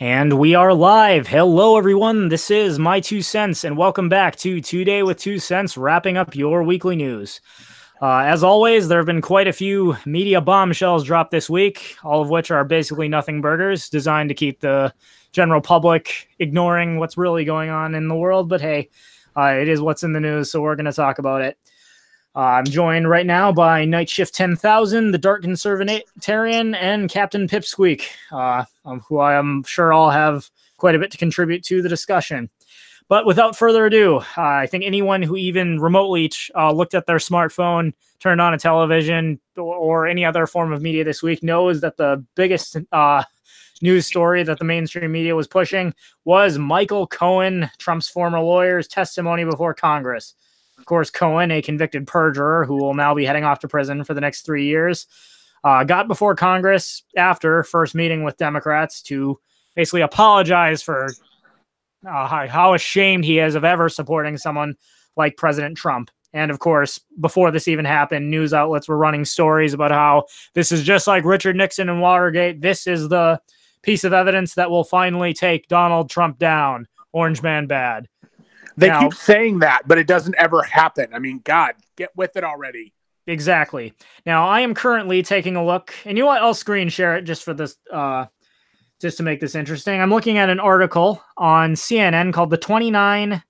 And we are live. Hello, everyone. This is My Two Cents, and welcome back to Today with 2 Cents, wrapping up your weekly news. As always, there have been quite a few media bombshells dropped this week, all of which are basically nothing burgers, designed to keep the general public ignoring what's really going on in the world. But hey, it is what's in the news, so we're going to talk about it. I'm joined right now by Night Shift 10,000, the Dark Conservatarian, and Captain Pipsqueak, who I am sure all have quite a bit to contribute to the discussion. But without further ado, I think anyone who even remotely looked at their smartphone, turned on a television, or any other form of media this week knows that the biggest news story that the mainstream media was pushing was Michael Cohen, Trump's former lawyer's testimony before Congress. Of course, Cohen, a convicted perjurer who will now be heading off to prison for the next 3 years, got before Congress after first meeting with Democrats to basically apologize for how ashamed he is of ever supporting someone like President Trump. And of course, before this even happened, news outlets were running stories about how this is just like Richard Nixon and Watergate. This is the piece of evidence that will finally take Donald Trump down. Orange man bad. They keep saying that, but it doesn't ever happen. I mean, God, get with it already. Exactly. Now, I am currently taking a look, and you know what? I'll screen share it just for this, just to make this interesting. I'm looking at an article on CNN called "The 29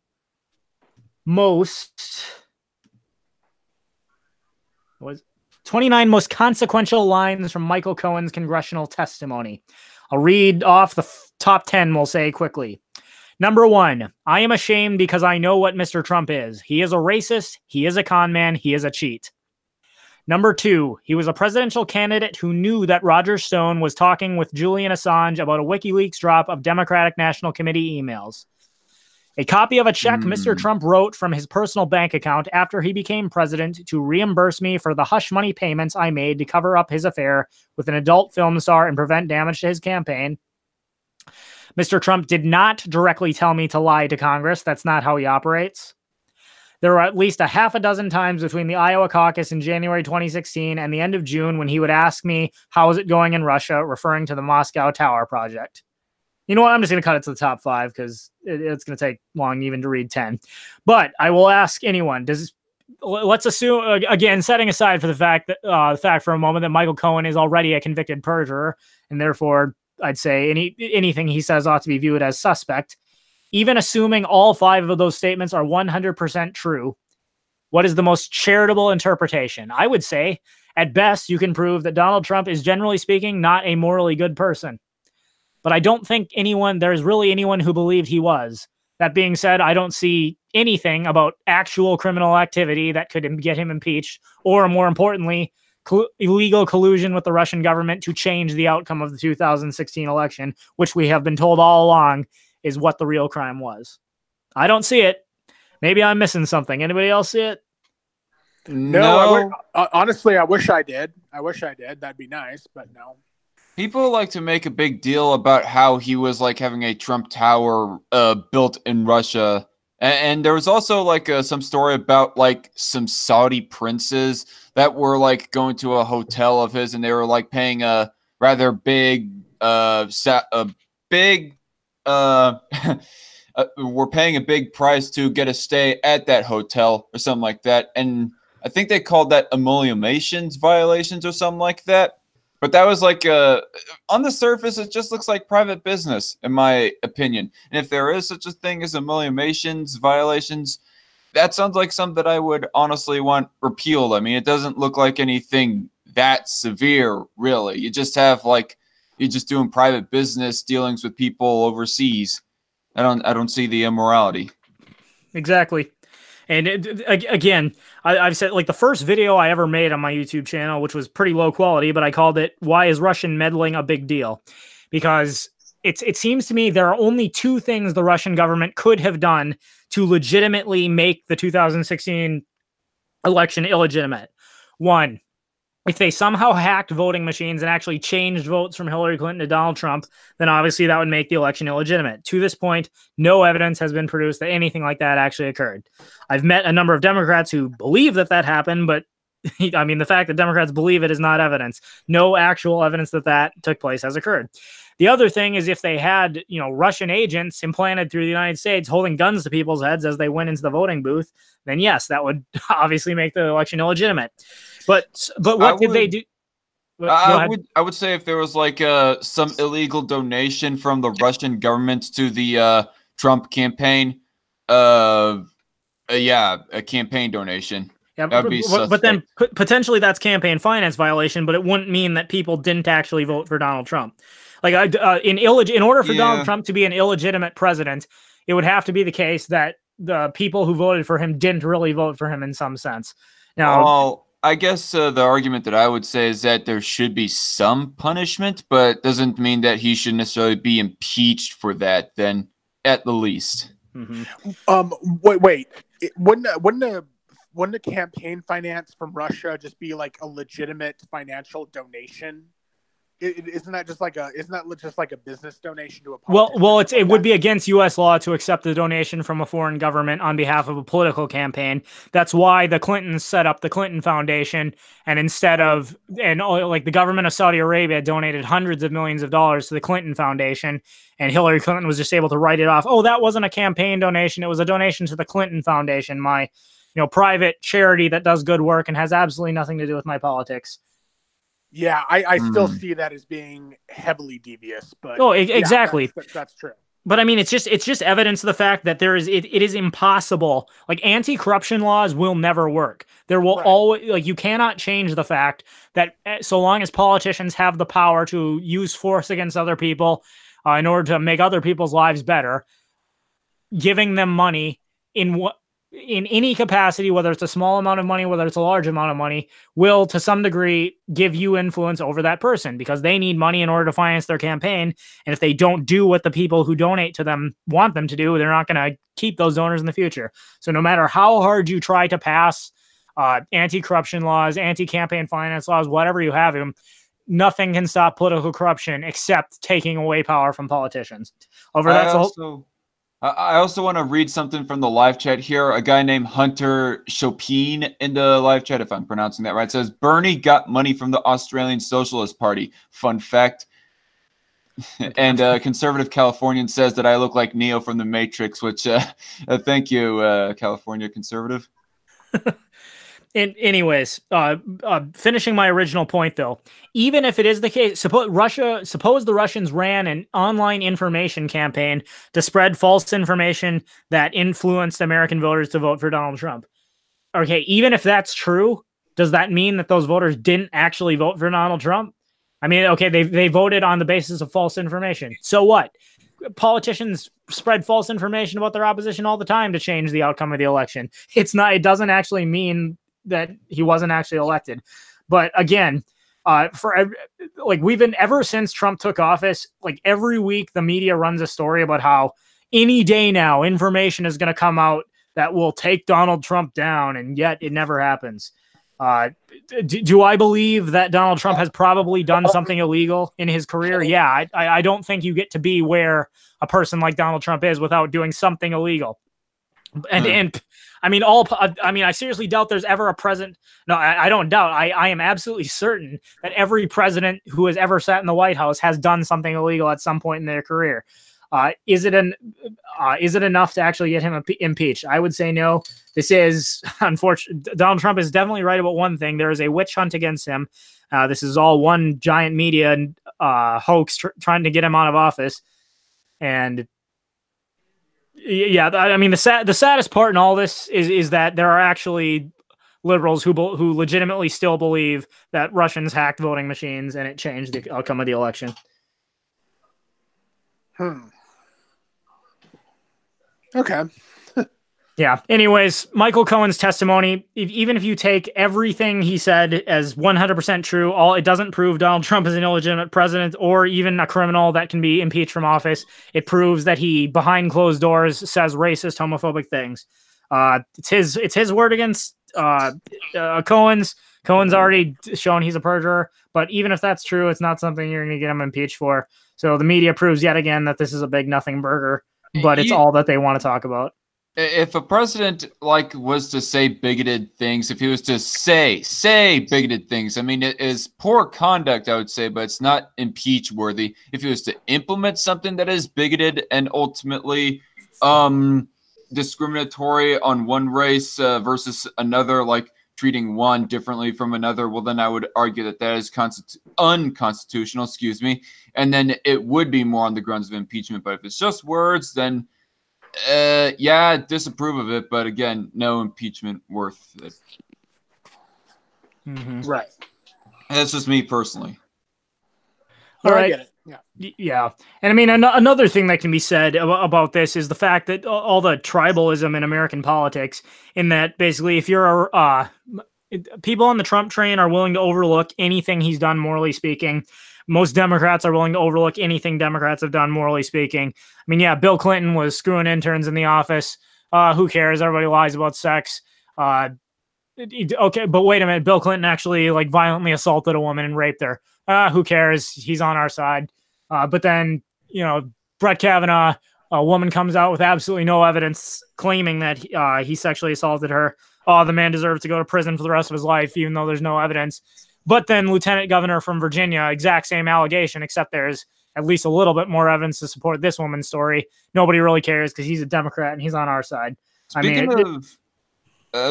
Most Consequential Lines from Michael Cohen's Congressional Testimony." I'll read off the top 10, we'll say quickly. Number 1, I am ashamed because I know what Mr. Trump is. He is a racist. He is a con man. He is a cheat. Number 2, he was a presidential candidate who knew that Roger Stone was talking with Julian Assange about a WikiLeaks drop of Democratic National Committee emails. A copy of a check Mr. Trump wrote from his personal bank account after he became president to reimburse me for the hush money payments I made to cover up his affair with an adult film star and prevent damage to his campaign. Mr. Trump did not directly tell me to lie to Congress. That's not how he operates. There were at least a half a dozen times between the Iowa caucus in January 2016 and the end of June when he would ask me, how is it going in Russia, referring to the Moscow Tower project. You know what? I'm just going to cut it to the top 5 because it's going to take long even to read 10. But I will ask anyone, let's assume, again, setting aside for the fact for a moment that Michael Cohen is already a convicted perjurer, and therefore I'd say anything he says ought to be viewed as suspect. Even assuming all 5 of those statements are 100% true, what is the most charitable interpretation? I would say, at best, you can prove that Donald Trump is, generally speaking, not a morally good person. But I don't think there's really anyone who believed he was. That being said, I don't see anything about actual criminal activity that could get him impeached, or more importantly, illegal collusion with the Russian government to change the outcome of the 2016 election, which we have been told all along is what the real crime was. I don't see it. Maybe I'm missing something. Anybody else see it? No. Honestly, I wish I did. That'd be nice, but no. People like to make a big deal about how he was like having a Trump Tower built in Russia. And there was also like some story about like some Saudi princes that were like going to a hotel of his, and they were like paying a rather big, we're paying a big price to get a stay at that hotel or something like that. And I think they called that emoluments violations or something like that. But that was like, on the surface, it just looks like private business, in my opinion. And if there is such a thing as emoluments violations, that sounds like something that I would honestly want repealed. I mean, it doesn't look like anything that severe, really. You just have like, you're just doing private business dealings with people overseas. I don't see the immorality. Exactly. And again, I've said, like, the first video I ever made on my YouTube channel, which was pretty low quality, but I called it, "Why is Russian Meddling a Big Deal?" Because it seems to me there are only 2 things the Russian government could have done to legitimately make the 2016 election illegitimate. 1, if they somehow hacked voting machines and actually changed votes from Hillary Clinton to Donald Trump, then obviously that would make the election illegitimate. To this point, no evidence has been produced that anything like that actually occurred. I've met a number of Democrats who believe that happened, but I mean, the fact that Democrats believe it is not evidence. No actual evidence that that took place has occurred. The other thing is if they had, Russian agents implanted through the United States holding guns to people's heads as they went into the voting booth, then yes, that would obviously make the election illegitimate. But what did they do? I would say if there was like some illegal donation from the Russian government to the Trump campaign, a campaign donation. Yeah, but then potentially that's campaign finance violation, but it wouldn't mean that people didn't actually vote for Donald Trump. Like in order for Donald Trump to be an illegitimate president, it would have to be the case that the people who voted for him didn't really vote for him in some sense. Now, I guess the argument that I would say is that there should be some punishment, but doesn't mean that he should necessarily be impeached for that. Then, at the least. Wait. Wouldn't the campaign finance from Russia just be like a legitimate financial donation? Isn't that just like a business donation to a politician? Well, it would be against U.S. law to accept a donation from a foreign government on behalf of a political campaign. That's why the Clintons set up the Clinton Foundation, and the government of Saudi Arabia donated hundreds of millions of dollars to the Clinton Foundation, and Hillary Clinton was just able to write it off. Oh, that wasn't a campaign donation; it was a donation to the Clinton Foundation, my private charity that does good work and has absolutely nothing to do with my politics. Yeah, I still see that as being heavily devious, but exactly. That's true. But I mean, it's just evidence of the fact that it is impossible. Like, anti-corruption laws will never work. There will always, you cannot change the fact that so long as politicians have the power to use force against other people in order to make other people's lives better, giving them money in any capacity, whether it's a small amount of money, whether it's a large amount of money, will to some degree give you influence over that person because they need money in order to finance their campaign. And if they don't do what the people who donate to them want them to do, they're not going to keep those donors in the future. So no matter how hard you try to pass anti-corruption laws, anti-campaign finance laws, whatever you have them, nothing can stop political corruption except taking away power from politicians. I also want to read something from the live chat here. A guy named Hunter Chopin in the live chat, if I'm pronouncing that right, says, Bernie got money from the Australian Socialist Party. Fun fact. And Conservative Californian says that I look like Neo from The Matrix, which thank you, California Conservative. Anyways, finishing my original point, though, even if it is the case, suppose the Russians ran an online information campaign to spread false information that influenced American voters to vote for Donald Trump. Okay, even if that's true, does that mean that those voters didn't actually vote for Donald Trump? I mean, okay, they voted on the basis of false information. So what? Politicians spread false information about their opposition all the time to change the outcome of the election. It doesn't actually mean that he wasn't actually elected. But again, we've been, ever since Trump took office, like every week the media runs a story about how any day now information is going to come out that will take Donald Trump down, and yet it never happens. Do I believe that Donald Trump has probably done something illegal in his career? Yeah, I don't think you get to be where a person like Donald Trump is without doing something illegal. And I mean, I seriously doubt there's ever a president. No, I don't doubt. I am absolutely certain that every president who has ever sat in the White House has done something illegal at some point in their career. Is it enough to actually get him impeached? I would say no. This is unfortunate. Donald Trump is definitely right about one thing. There is a witch hunt against him. This is all one giant media hoax trying to get him out of office. And yeah, I mean, the saddest part in all this is that there are actually liberals who legitimately still believe that Russians hacked voting machines and it changed the outcome of the election. Okay. Yeah. Anyways, Michael Cohen's testimony, even if you take everything he said as 100% true, it doesn't prove Donald Trump is an illegitimate president or even a criminal that can be impeached from office. It proves that he, behind closed doors, says racist, homophobic things. It's his word against Cohen's. Cohen's already shown he's a perjurer, but even if that's true, it's not something you're going to get him impeached for. So the media proves yet again that this is a big nothing burger, but it's all that they want to talk about. if a president like was to say bigoted things, if he was to say bigoted things, I mean, it is poor conduct, I would say, but it's not impeach worthy. If he was to implement something that is bigoted and ultimately discriminatory on one race versus another, like treating one differently from another, well, then I would argue that that is unconstitutional, excuse me, and then it would be more on the grounds of impeachment. But if it's just words, then yeah, disapprove of it, but again, no impeachment worth it. Right. That's just me personally. All right. I get it. Yeah. Yeah. And I mean, another thing that can be said about this is the fact that all the tribalism in American politics, in that basically if you're people on the Trump train are willing to overlook anything he's done morally speaking. Most Democrats are willing to overlook anything Democrats have done morally speaking. I mean, yeah, Bill Clinton was screwing interns in the office. Who cares? Everybody lies about sex. Okay, but wait a minute. Bill Clinton actually like violently assaulted a woman and raped her. Who cares? He's on our side. But then, you know, Brett Kavanaugh, a woman comes out with absolutely no evidence claiming that he sexually assaulted her. Oh, the man deserves to go to prison for the rest of his life, even though there's no evidence. But then Lieutenant Governor from Virginia, exact same allegation, except there's at least a little bit more evidence to support this woman's story. Nobody really cares because he's a Democrat and he's on our side.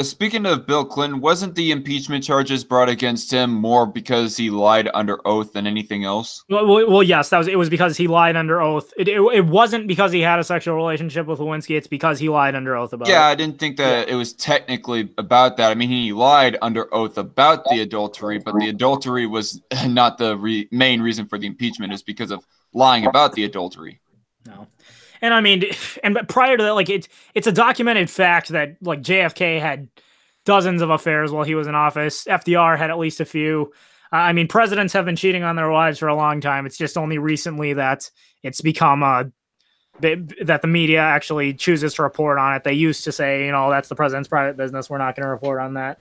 Speaking of Bill Clinton, wasn't the impeachment charges brought against him more because he lied under oath than anything else? Well, yes, it was because he lied under oath. It wasn't because he had a sexual relationship with Lewinsky. It's because he lied under oath about it. Yeah, I didn't think that it was technically about that. I mean, he lied under oath about the adultery, but the adultery was not the main reason for the impeachment. It's because of lying about the adultery. No. And I mean, but prior to that, like it's a documented fact that like JFK had dozens of affairs while he was in office. FDR had at least a few. I mean, presidents have been cheating on their wives for a long time. It's just only recently that it's become that the media actually chooses to report on it. They used to say, you know, that's the president's private business. We're not going to report on that.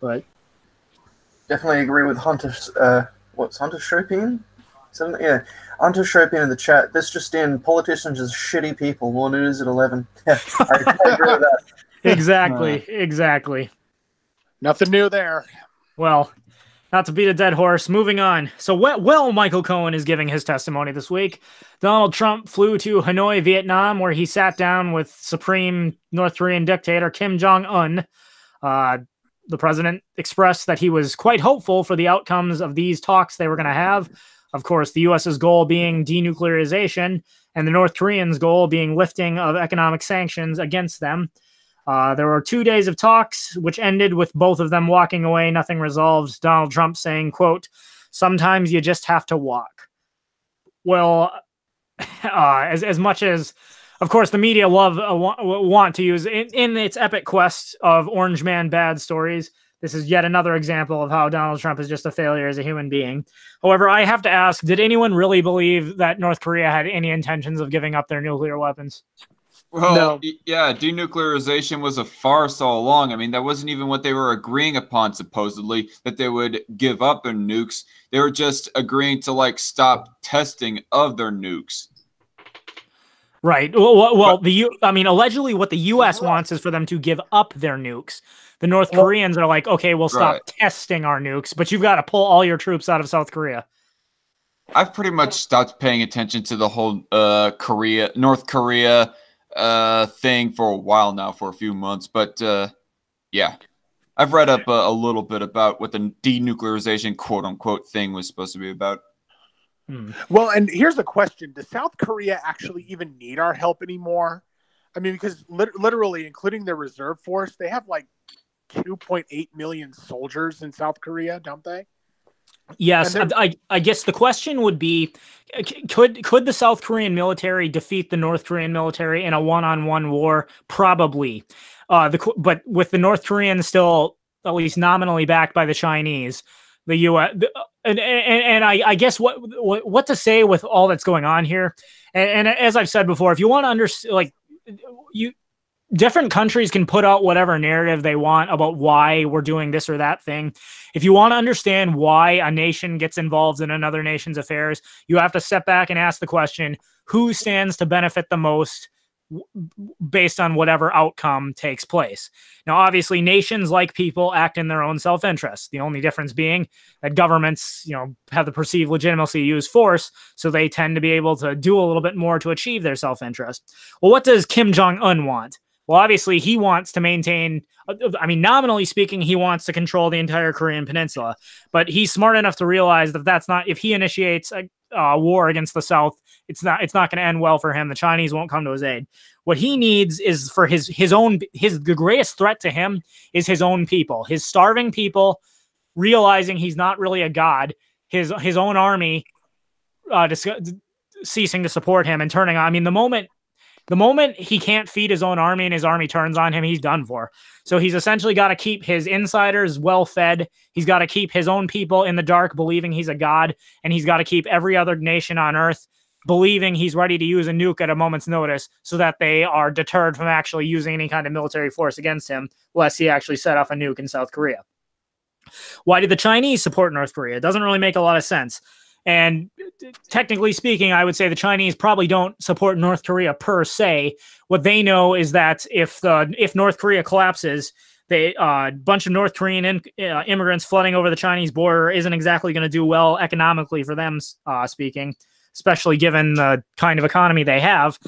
But definitely agree with Hunter. What's Hunter Chopin? Yeah, Hunter Chopin in the chat. This just in: politicians are shitty people. More news at 11. Yeah, I agree with that. Exactly. Nothing new there. Well, not to beat a dead horse. Moving on. So, well, Michael Cohen is giving his testimony this week. Donald Trump flew to Hanoi, Vietnam, where he sat down with Supreme North Korean dictator Kim Jong-un. The president expressed that he was quite hopeful for the outcomes of these talks they were going to have. Of course, the U.S.'s goal being denuclearization and the North Koreans' goal being lifting of economic sanctions against them. There were 2 days of talks, which ended with both of them walking away, nothing resolved. Donald Trump saying, quote, "Sometimes you just have to walk." Well, as much as, of course, the media want to use in its epic quest of Orange Man bad stories, this is yet another example of how Donald Trump is just a failure as a human being. However, I have to ask, did anyone really believe that North Korea had any intentions of giving up their nuclear weapons? Well, No. Yeah, denuclearization was a farce all along. I mean, that wasn't even what they were agreeing upon, supposedly, that they would give up their nukes. They were just agreeing to, like, stop testing of their nukes. Right. Well, allegedly what the U.S. wants is for them to give up their nukes. The North Koreans are like, okay, we'll stop testing our nukes, but you've got to pull all your troops out of South Korea. I've pretty much stopped paying attention to the whole North Korea thing for a while now, for a few months. But yeah, I've read up a little bit about what the denuclearization quote unquote thing was supposed to be about. Well, and here's the question: does South Korea actually even need our help anymore? I mean, because literally, including their reserve force, they have like 2.8 million soldiers in South Korea, don't they? Yes, I guess the question would be, could the South Korean military defeat the North Korean military in a one-on-one war? Probably. But with the North Koreans still at least nominally backed by the Chinese, the U.S. And I guess what to say with all that's going on here. And as I've said before, if you want to understand, like, different countries can put out whatever narrative they want about why we're doing this or that thing. If you want to understand why a nation gets involved in another nation's affairs, you have to step back and ask the question, who stands to benefit the most based on whatever outcome takes place. Now, obviously, nations, like people, act in their own self-interest. The only difference being that governments, have the perceived legitimacy to use force, so they tend to be able to do a little bit more to achieve their self-interest. Well, what does Kim Jong-un want? Well, obviously, he wants to maintain, nominally speaking, he wants to control the entire Korean peninsula, but he's smart enough to realize that that's not, if he initiates a war against the South, it's not going to end well for him. The Chinese won't come to his aid. What he needs is for the greatest threat to him is his own people, his starving people, realizing he's not really a god, his own army ceasing to support him and turning on. The moment he can't feed his own army and his army turns on him, he's done for. So he's essentially got to keep his insiders well fed. He's got to keep his own people in the dark, believing he's a god. And he's got to keep every other nation on earth believing he's ready to use a nuke at a moment's notice, so that they are deterred from actually using any kind of military force against him, lest he actually set off a nuke in South Korea. Why did the Chinese support North Korea? It doesn't really make a lot of sense. And technically speaking, I would say the Chinese probably don't support North Korea per se. What they know is that if North Korea collapses, a bunch of North Korean immigrants flooding over the Chinese border isn't exactly going to do well economically for them, speaking, especially given the kind of economy they have.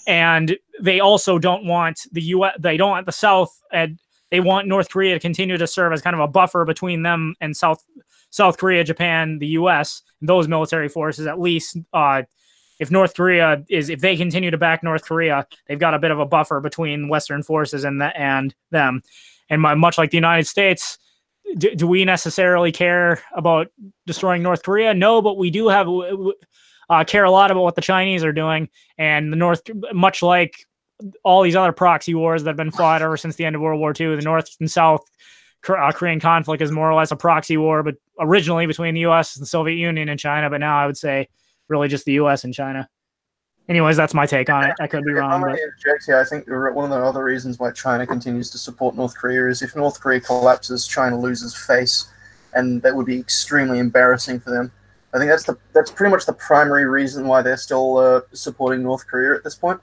And they also don't want the U.S. They don't want the South, and they want North Korea to continue to serve as kind of a buffer between them and South Korea, Japan, the U.S., those military forces. At least if they continue to back North Korea, they've got a bit of a buffer between Western forces and them. And much like the United States, do we necessarily care about destroying North Korea? No, but we do care a lot about what the Chinese are doing. And much like all these other proxy wars that have been fought ever since the end of World War II, the North and South Korean conflict is more or less a proxy war, but originally between the U.S. and the Soviet Union and China, but now I would say really just the U.S. and China. Anyways, that's my take on it. I could be wrong. But I think one of the other reasons why China continues to support North Korea is if North Korea collapses, China loses face, and that would be extremely embarrassing for them. I think that's pretty much the primary reason why they're still supporting North Korea at this point.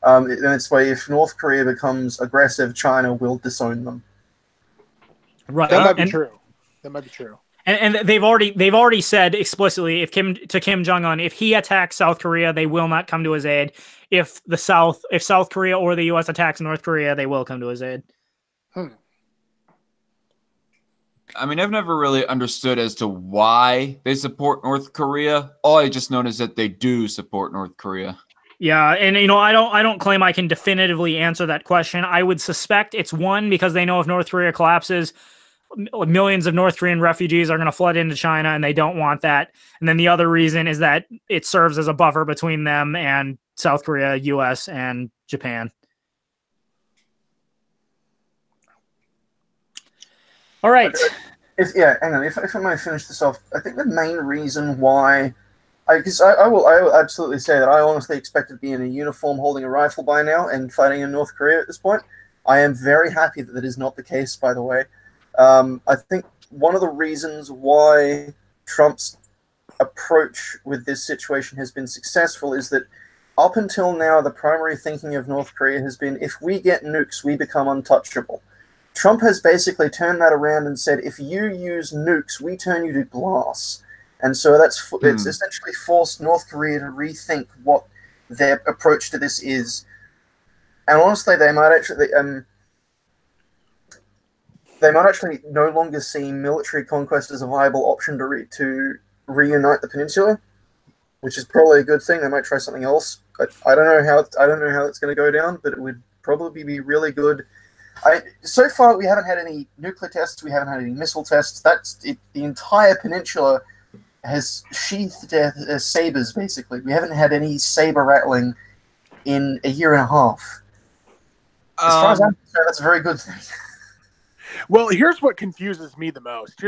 And it's why if North Korea becomes aggressive, China will disown them. Right. That might be true. That might be true. And they've already said explicitly, if Kim Jong-un, if he attacks South Korea, they will not come to his aid. If South Korea or the U.S. attacks North Korea, they will come to his aid. I've never really understood as to why they support North Korea. All I just know is that they do support North Korea. Yeah, and I don't claim I can definitively answer that question. I would suspect it's one, because they know if North Korea collapses, millions of North Korean refugees are going to flood into China, and they don't want that. And then the other reason is that it serves as a buffer between them and South Korea, U.S., and Japan. All right. Hang on. If I might finish this off, I think the main reason why, because I will absolutely say that I honestly expected to be in a uniform holding a rifle by now and fighting in North Korea at this point. I am very happy that is not the case, by the way. I think one of the reasons why Trump's approach with this situation has been successful is that up until now, the primary thinking of North Korea has been, if we get nukes, we become untouchable. Trump has basically turned that around and said, if you use nukes, we turn you to glass. And so it's essentially forced North Korea to rethink what their approach to this is. And honestly, they might actually no longer see military conquest as a viable option to reunite the peninsula, which is probably a good thing. They might try something else. I don't know how it's going to go down, but it would probably be really good. So far, we haven't had any nuclear tests. We haven't had any missile tests. The entire peninsula has sheathed their sabers, basically. We haven't had any saber rattling in a year and a half. As far as I'm concerned, that's a very good thing. Well, here's what confuses me the most.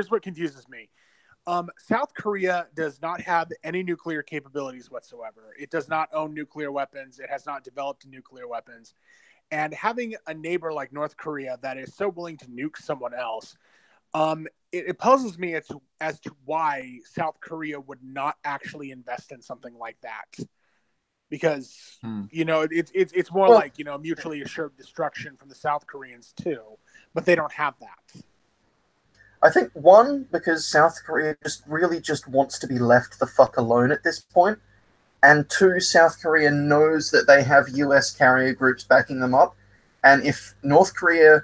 South Korea does not have any nuclear capabilities whatsoever. It does not own nuclear weapons. It has not developed nuclear weapons. And having a neighbor like North Korea that is so willing to nuke someone else, it puzzles me as to why South Korea would not actually invest in something like that. because it's more like mutually assured destruction from the South Koreans too, but they don't have that. I think one, because South Korea really just wants to be left the fuck alone at this point, and two, South Korea knows that they have US carrier groups backing them up, and if North Korea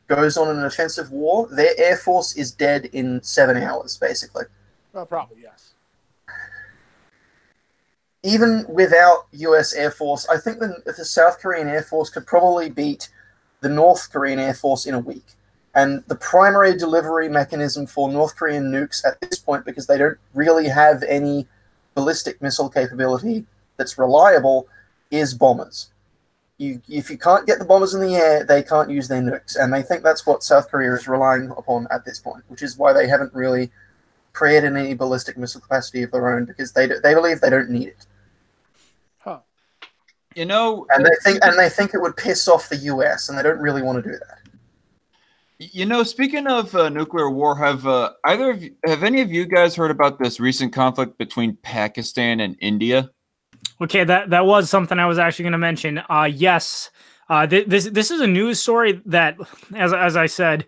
goes on an offensive war, their air force is dead in 7 hours, basically. Well, probably, yes. Even without US Air Force, I think the South Korean Air Force could probably beat the North Korean Air Force in a week. And the primary delivery mechanism for North Korean nukes at this point, because they don't really have any ballistic missile capability that's reliable, is bombers. If you can't get the bombers in the air, they can't use their nukes. And they think that's what South Korea is relying upon at this point, which is why they haven't really created any ballistic missile capacity of their own, because they believe they don't need it. Huh. And they think it would piss off the US, and they don't really want to do that. Speaking of nuclear war, have any of you guys heard about this recent conflict between Pakistan and India? Okay, that was something I was actually going to mention. Yes, this is a news story that, as I said,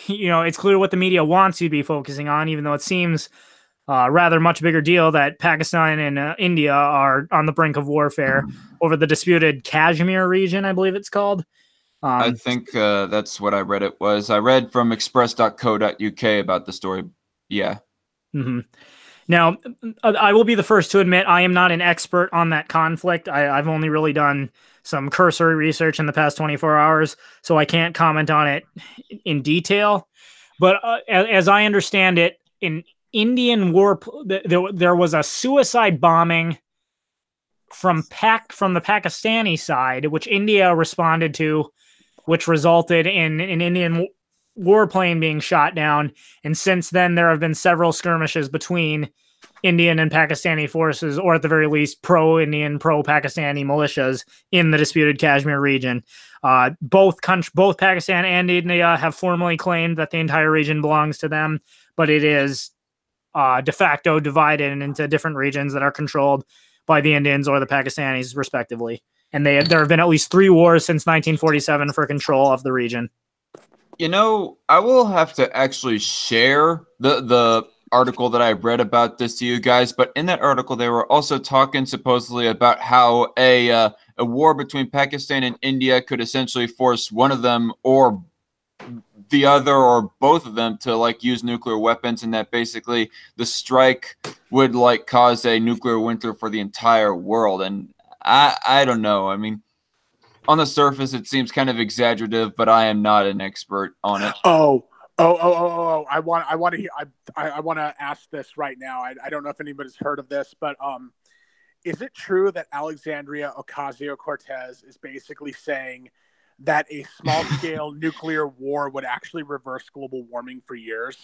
it's clear what the media wants you to be focusing on, even though it seems rather much bigger deal that Pakistan and India are on the brink of warfare over the disputed Kashmir region, I believe it's called. I think that's what I read it was. I read from express.co.uk about the story. Yeah. Mm-hmm. Now, I will be the first to admit I am not an expert on that conflict. I've only really done some cursory research in the past 24 hours, so I can't comment on it in detail. But as I understand it, in Indian war, there was a suicide bombing from the Pakistani side, which India responded to, which resulted in an Indian warplane being shot down. And since then, there have been several skirmishes between Indian and Pakistani forces, or at the very least, pro-Indian, pro-Pakistani militias in the disputed Kashmir region. Both Pakistan and India have formally claimed that the entire region belongs to them, but it is de facto divided into different regions that are controlled by the Indians or the Pakistanis, respectively. And there have been at least 3 wars since 1947 for control of the region. I will have to actually share the article that I read about this to you guys, but in that article, they were also talking supposedly about how a war between Pakistan and India could essentially force one of them or the other or both of them to use nuclear weapons, and that basically the strike would cause a nuclear winter for the entire world. And I don't know. I mean, on the surface, it seems kind of exaggerative, but I am not an expert on it. Oh! I want to ask this right now. I don't know if anybody's heard of this, but is it true that Alexandria Ocasio-Cortez is basically saying that a small-scale nuclear war would actually reverse global warming for years?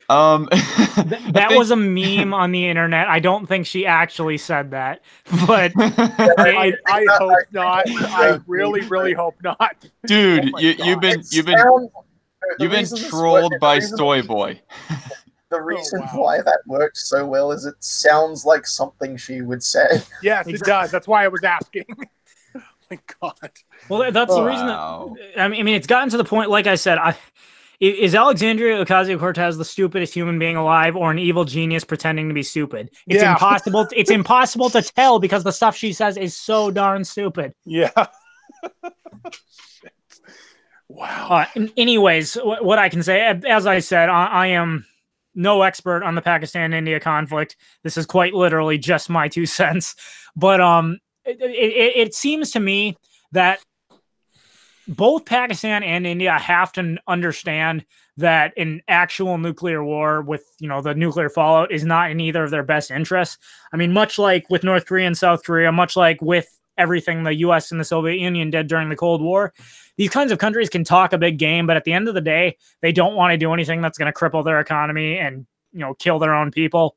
That was a meme on the internet. I don't think she actually said that, but I hope not. I really hope not. Dude, you've been trolled by Soy Boy. The reason why that works so well is it sounds like something she would say. Yes, it does. That's why I was asking. Oh my God. Well, that's the reason. I mean, it's gotten to the point. Like I said, is Alexandria Ocasio-Cortez the stupidest human being alive, or an evil genius pretending to be stupid? It's impossible. It's impossible to tell because the stuff she says is so darn stupid. Yeah. Wow. Anyways, what I can say, as I said, I am no expert on the Pakistan-India conflict. This is quite literally just my 2 cents. But it seems to me that both Pakistan and India have to understand that an actual nuclear war with, the nuclear fallout is not in either of their best interests. I mean, much like with North Korea and South Korea, much like with everything the US and the Soviet Union did during the Cold War, these kinds of countries can talk a big game, but at the end of the day, they don't want to do anything that's going to cripple their economy and, kill their own people.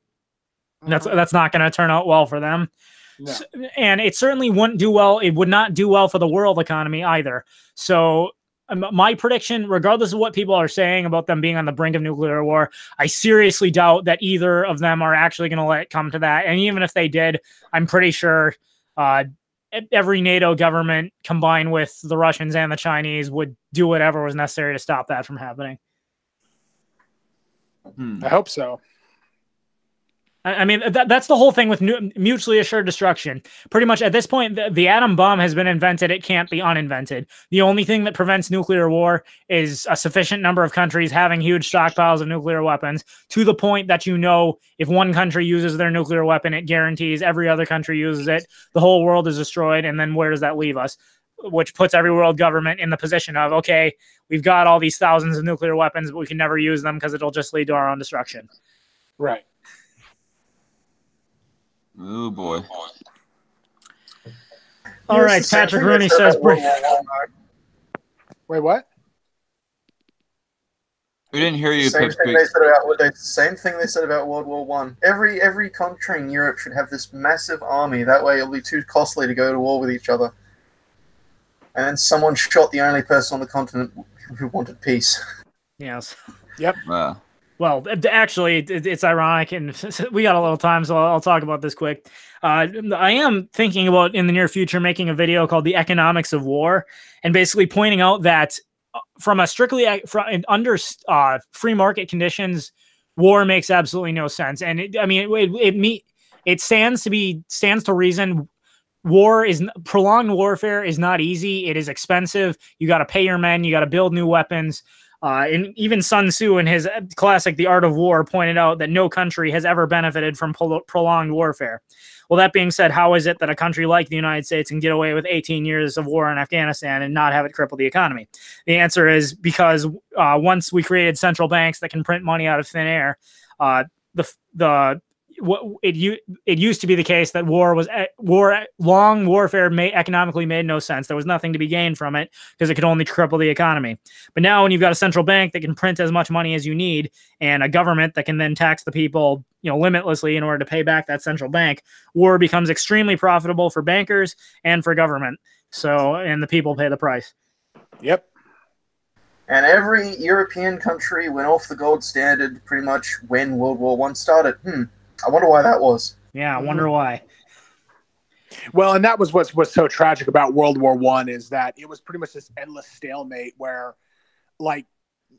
That's not going to turn out well for them. No. And it certainly wouldn't do well. It would not do well for the world economy either. So my prediction, regardless of what people are saying about them being on the brink of nuclear war, I seriously doubt that either of them are actually going to let it come to that. And even if they did, I'm pretty sure every NATO government combined with the Russians and the Chinese would do whatever was necessary to stop that from happening. I hope so. I mean, that's the whole thing with mutually assured destruction. Pretty much at this point, the atom bomb has been invented. It can't be uninvented. The only thing that prevents nuclear war is a sufficient number of countries having huge stockpiles of nuclear weapons, to the point that, you know, if one country uses their nuclear weapon, it guarantees every other country uses it. The whole world is destroyed. And then where does that leave us? Which puts every world government in the position of, okay, we've got all these thousands of nuclear weapons, but we can never use them because it'll just lead to our own destruction. Right. Oh boy. All right, Patrick Rooney says. Wait, what? We didn't hear you. Same thing they said about World War One. Every country in Europe should have this massive army. That way, it'll be too costly to go to war with each other. And then someone shot the only person on the continent who wanted peace. Yes. Yep. Wow. Well, actually, it's ironic, and we got a little time, so I'll talk about this quick. I am thinking about, in the near future, making a video called "The Economics of War," and basically pointing out that from a strictly under free market conditions, war makes absolutely no sense. And it stands to reason. Prolonged warfare is not easy. It is expensive. You got to pay your men. You got to build new weapons. And even Sun Tzu, in his classic The Art of War, pointed out that no country has ever benefited from prolonged warfare. Well, that being said, how is it that a country like the United States can get away with 18 years of war in Afghanistan and not have it cripple the economy? The answer is because once we created central banks that can print money out of thin air, it used to be the case that long warfare economically made no sense. There was nothing to be gained from it because it could only cripple the economy. But now, when you've got a central bank that can print as much money as you need, and a government that can then tax the people, limitlessly in order to pay back that central bank, war becomes extremely profitable for bankers and for government. And the people pay the price. Yep. And every European country went off the gold standard pretty much when World War I started. I wonder why that was. Yeah, I wonder why. Well, and that was what's so tragic about World War I, is that it was pretty much this endless stalemate where, like,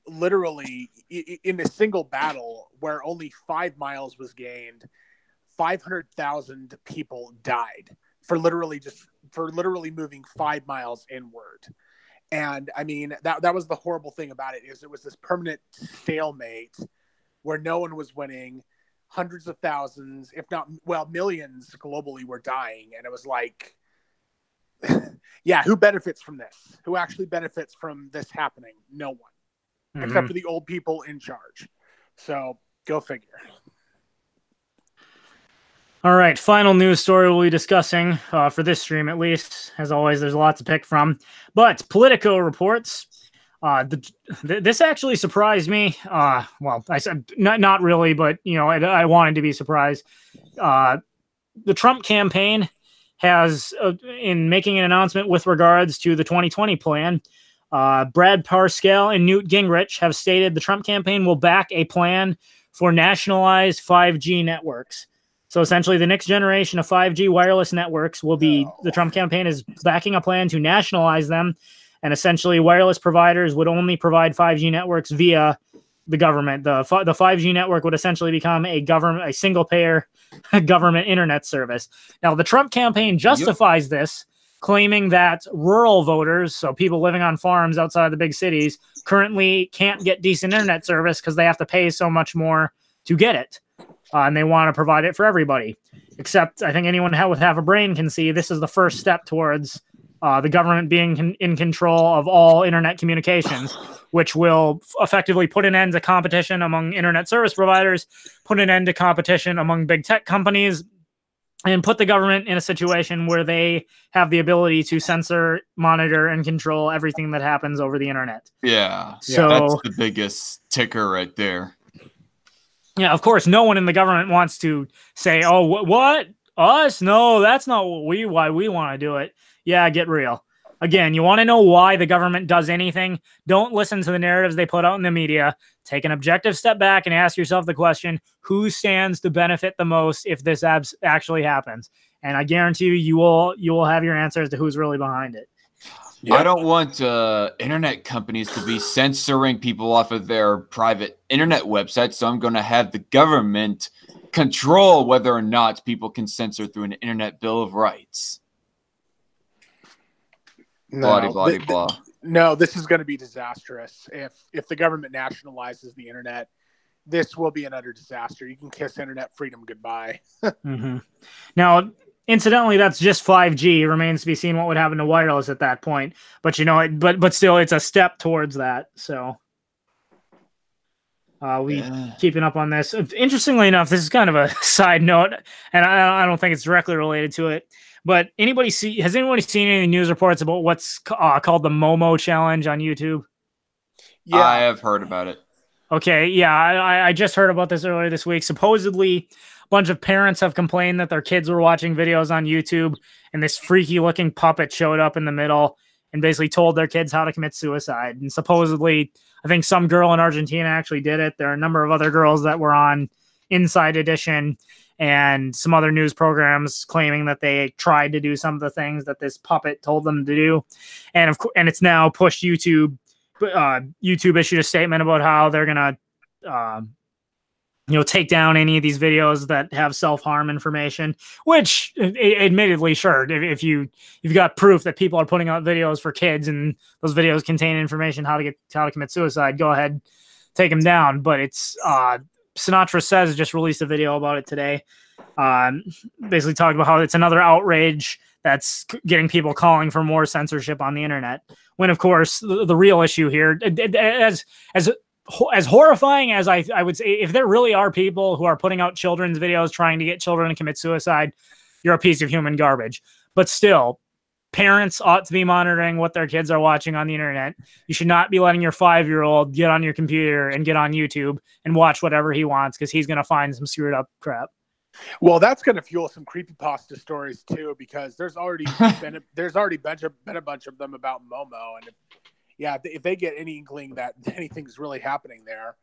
literally in a single battle where only 5 miles was gained, 500,000 people died for literally moving 5 miles inward. And I mean, that was the horrible thing about it, is it was this permanent stalemate where no one was winning. Hundreds of thousands, if not, millions globally were dying. And it was like, yeah, who benefits from this? Who actually benefits from this happening? No one, except for the old people in charge. So go figure. All right, final news story we'll be discussing for this stream, at least. As always, there's a lot to pick from. But Politico reports... this actually surprised me. Well, I said not really, but I wanted to be surprised. The Trump campaign has, in making an announcement with regards to the 2020 plan, Brad Parscale and Newt Gingrich have stated the Trump campaign will back a plan for nationalized 5G networks. So essentially, the next generation of 5G wireless networks will be, the Trump campaign is backing a plan to nationalize them. And essentially, wireless providers would only provide 5G networks via the government. The 5G network would essentially become a single-payer government internet service. Now, the Trump campaign justifies this, claiming that rural voters, so people living on farms outside the big cities, currently can't get decent internet service because they have to pay so much more to get it. And they want to provide it for everybody. Except, I think anyone with half a brain can see this is the first step towards the government being in control of all internet communications, which will effectively put an end to competition among internet service providers, put an end to competition among big tech companies, and put the government in a situation where they have the ability to censor, monitor, and control everything that happens over the internet. Yeah, so that's the biggest ticker right there. Yeah, of course, no one in the government wants to say, "Oh, what? Us? No, that's not why we want to do it." Yeah, get real. Again, you want to know why the government does anything? Don't listen to the narratives they put out in the media. Take an objective step back and ask yourself the question, who stands to benefit the most if this actually happens? And I guarantee you will have your answer as to who's really behind it. Yep. I don't want internet companies to be censoring people off of their private internet websites, so I'm going to have the government control whether or not people can censor through an internet bill of rights. No, blah. No, this is going to be disastrous. If the government nationalizes the internet, this will be an utter disaster. You can kiss internet freedom goodbye. Mm-hmm. Now, incidentally, that's just 5G. It remains to be seen what would happen to wireless at that point. But but still, it's a step towards that. So keeping up on this. Interestingly enough, this is kind of a side note, and I don't think it's directly related to it. But has anybody seen any news reports about what's called the Momo challenge on YouTube? Yeah, I have heard about it. Okay, yeah, I just heard about this earlier this week. Supposedly, a bunch of parents have complained that their kids were watching videos on YouTube, and this freaky-looking puppet showed up in the middle and basically told their kids how to commit suicide. And supposedly, I think some girl in Argentina actually did it. There are a number of other girls that were on Inside Edition and some other news programs claiming that they tried to do some of the things that this puppet told them to do. And it's now pushed YouTube. YouTube issued a statement about how they're going to take down any of these videos that have self-harm information, which admittedly, sure, if you've got proof that people are putting out videos for kids and those videos contain information how to commit suicide, go ahead, take them down. But it's Sinatra Says just released a video about it today, basically talking about how it's another outrage that's getting people calling for more censorship on the internet. When, of course, the real issue here, as horrifying as I would say, if there really are people who are putting out children's videos trying to get children to commit suicide, you're a piece of human garbage. But still, parents ought to be monitoring what their kids are watching on the internet. You should not be letting your 5-year-old get on your computer and get on YouTube and watch whatever he wants, because he's going to find some screwed up crap. Well, that's going to fuel some creepypasta stories too, because there's already been a bunch of them about Momo, and if they get any inkling that anything's really happening there,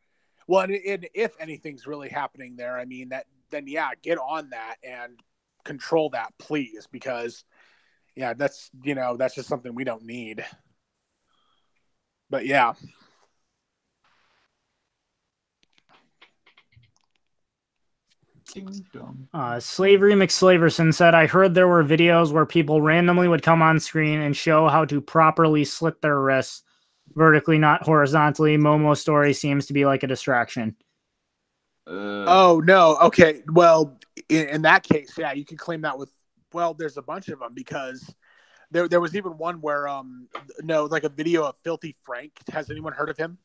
well, and if anything's really happening there, I mean then get on that and control that, please, because that's just something we don't need. But yeah. Slavery McSlaverson said, I heard there were videos where people randomly would come on screen and show how to properly slit their wrists vertically, not horizontally. Momo story seems to be like a distraction. Oh, no. Okay. Well, in that case, yeah, you can claim that with, well, there's a bunch of them, because there was even one where, like a video of Filthy Frank. Has anyone heard of him?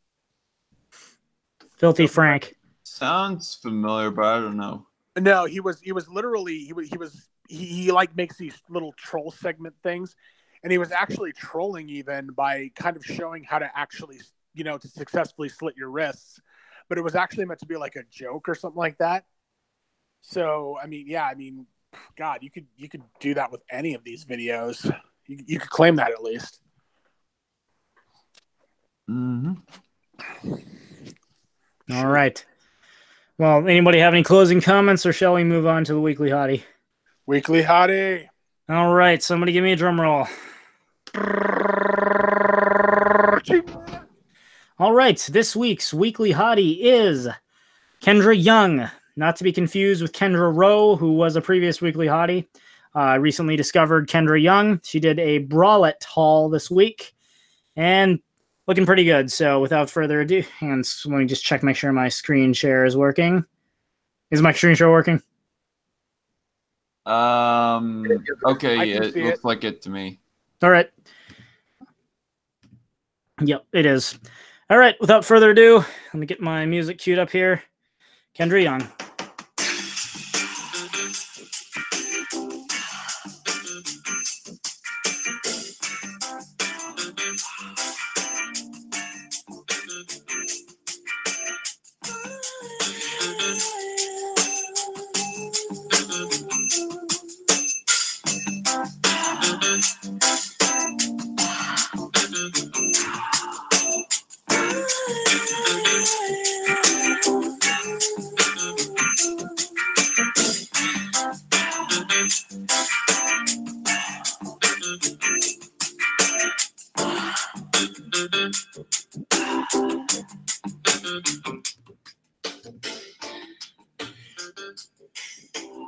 Filthy Frank. Sounds familiar, but I don't know. No, he was literally, he like makes these little troll segment things, and he was actually trolling even by kind of showing how to actually, to successfully slit your wrists, but it was actually meant to be like a joke or something like that. So, God, you could do that with any of these videos. You could claim that at least. Mm-hmm. All right. Well, anybody have any closing comments, or shall we move on to the Weekly Hottie? Weekly Hottie. All right. Somebody give me a drum roll. All right. This week's Weekly Hottie is Kendra Young, not to be confused with Kendra Rowe, who was a previous Weekly Hottie. Recently discovered Kendra Young. She did a bralette haul this week, and looking pretty good. So without further ado, let me just check, make sure my screen share is working. Is my screen share working? Okay, yeah, it looks like it to me. All right. Yep, it is. All right, without further ado, let me get my music queued up here. Kendra Young.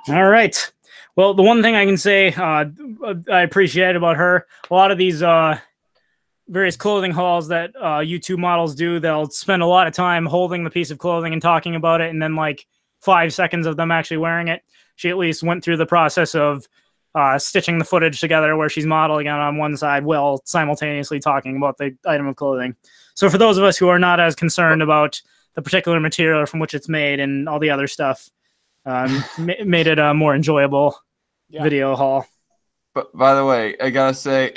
All right. Well, the one thing I can say I appreciate about her, a lot of these various clothing hauls that YouTube models do, they'll spend a lot of time holding the piece of clothing and talking about it, and then like 5 seconds of them actually wearing it. She at least went through the process of stitching the footage together where she's modeling it on one side while simultaneously talking about the item of clothing. So for those of us who are not as concerned about the particular material from which it's made and all the other stuff, made it a more enjoyable video haul. But by the way, I gotta say,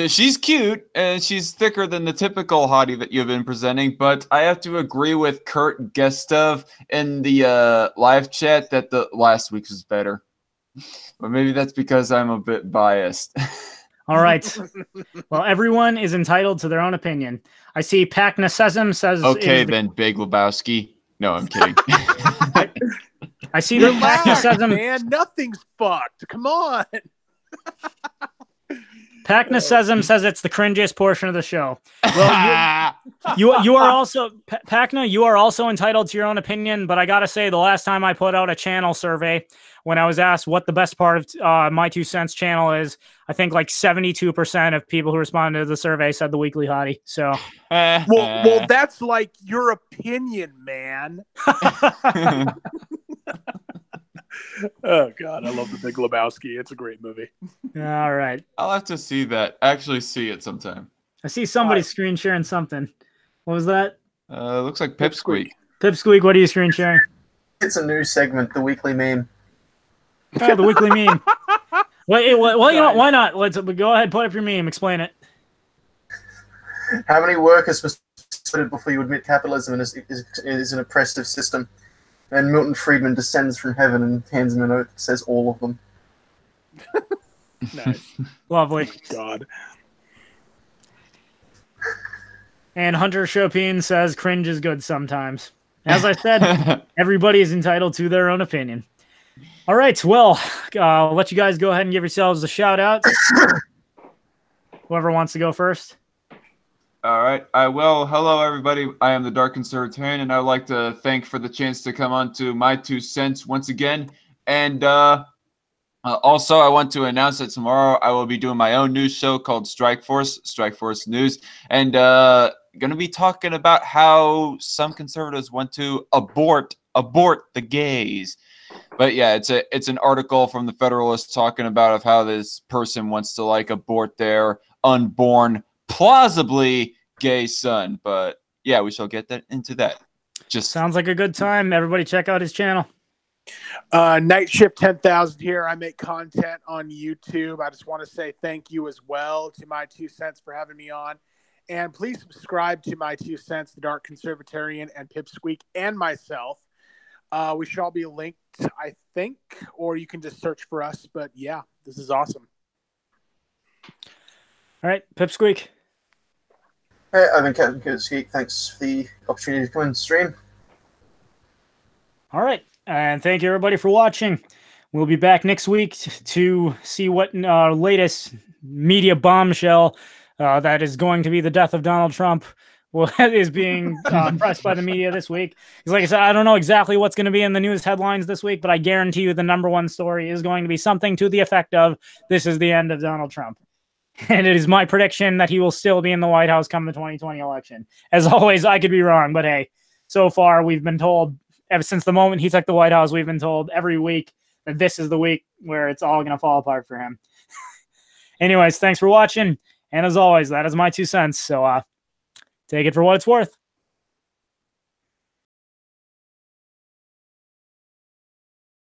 she's cute and she's thicker than the typical hottie that you've been presenting. But I have to agree with Kurt Gestov in the live chat that the last week's was better. But maybe that's because I'm a bit biased. All right. Well, everyone is entitled to their own opinion. I see Pacna Sesam says. Okay, then, Big Lebowski. No, I'm kidding. I see that Pacna Sesam. Man, nothing's fucked. Come on. Pacna Sesam says it's the cringiest portion of the show. Well, you are also Pacna. You are also entitled to your own opinion. But I gotta say, the last time I put out a channel survey, when I was asked what the best part of my 2 cents channel is, I think like 72% of people who responded to the survey said the Weekly Hottie. So, well, that's like your opinion, man. Oh God, I love the Big Lebowski. It's a great movie. All right, I'll have to see that. Actually, see it sometime. I see somebody screen sharing something. What was that? Looks like Pipsqueak. Pipsqueak, what are you screen sharing? It's a new segment, the weekly meme. Oh, the weekly meme. Well, you know, why not? Let's go ahead, put up your meme. Explain it. How many workers must be exploited before you admit capitalism is an oppressive system? And Milton Friedman descends from heaven and hands him a note that says all of them. Nice. Lovely. God. And Hunter Chopin says cringe is good sometimes. As I said, everybody is entitled to their own opinion. All right, well, I'll let you guys go ahead and give yourselves a shout out. Whoever wants to go first. All right, I will. Hello, everybody. I am the Dark Conservatarian, and I would like to thank for the chance to come on to my 2 cents once again. And also, I want to announce that tomorrow I will be doing my own news show called Strike Force News, and going to be talking about how some conservatives want to abort the gays. But yeah, it's an article from the Federalist talking about of how this person wants to like abort their unborn, plausibly gay son. But yeah, we shall get into that. Just sounds like a good time. Everybody check out his channel. Night Shift 10,000 here. I make content on YouTube. I just want to say thank you as well to my 2 cents for having me on. And please subscribe to my 2 cents, the Dark Conservatarian and Pipsqueak and myself. We should all be linked, I think, or you can just search for us. But yeah, this is awesome. All right, Pipsqueak. Hey, I've been Captain Pipsqueak. Thanks for the opportunity to come and stream. All right, and thank you everybody for watching. We'll be back next week to see what latest media bombshell that is going to be the death of Donald Trump is being pressed by the media this week. Because like I said, I don't know exactly what's going to be in the news headlines this week, but I guarantee you the #1 story is going to be something to the effect of, this is the end of Donald Trump. And it is my prediction that he will still be in the White House come the 2020 election. As always, I could be wrong, but hey, so far we've been told, ever since the moment he took the White House, we've been told every week that this is the week where it's all going to fall apart for him. Anyways, thanks for watching. And as always, that is my 2 cents. So take it for what it's worth.